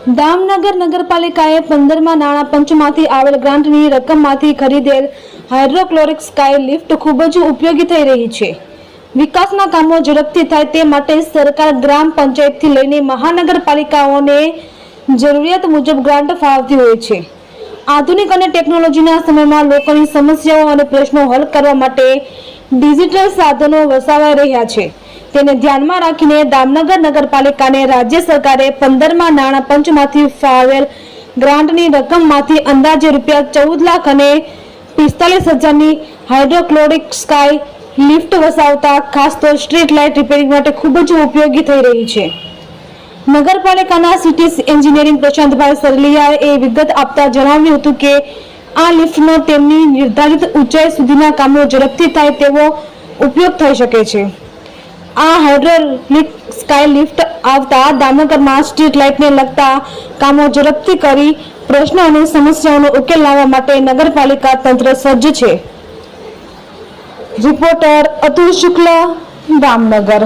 દામનગર નગરપાલિકાએ 15મા નાણાં પંચમાંથી આવેલ ગ્રાન્ટની રકમમાંથી ખરીદેલ hydrochloric sky lift ખૂબ જ ઉપયોગી થઈ રહી છે। વિકાસના કામો ઝડપથી થાય તે માટે સરકાર ગ્રામ પંચાયતથી લઈને મહાનગરપાલિકાઓને જરૂરિયાત મુજબ ગ્રાન્ટ ફાળવતી હોય છે। આધુનિક અને ટેકનોલોજીના સમયમાં લોકોની સમસ્યાઓ અને પ્રશ્નો હલ કરવા માટે ડિજિટલ સાધનો વસાવાઈ રહ્યા છે। તેને ધ્યાનમાં રાખીને દામનગર નગરપાલિકાને રાજ્ય સરકારે 15મા નાણાં પંચમાંથી ફાળવેલ ગ્રાન્ટની રકમમાંથી અંદાજે ₹14,45,000ની હાઇડ્રોક્લોરિક સ્કાય લિફ્ટ વસાવતા ખાસ તો સ્ટ્રીટ લાઇટ રિપેરિંગ માટે ખૂબ જ ઉપયોગી થઈ રહી છે। નગરપાલિકાના સિટી એન્જિનિયરિંગ પ્રશાંતભાઈ સરલિયાએ વિગત આપતા જણાવ્યું હતું કે આ લિફ્ટનો તેમની નિર્ધારિત ઊંચાઈ સુધીના કામો ઝડપથી થાય તેવો ઉપયોગ થઈ શકે છે। આ હાઇડ્રોલિક સ્કાય લિફ્ટ આવતા દામનગરમાં સ્ટ્રીટ લાઇટને લગતા કામો ઝડપથી કરી પ્રશ્નો અને સમસ્યાઓનો ઉકેલ લાવવા માટે નગરપાલિકા તંત્ર સજ્જ છે। રિપોર્ટર અતુલ શુક્લ, દામનગર।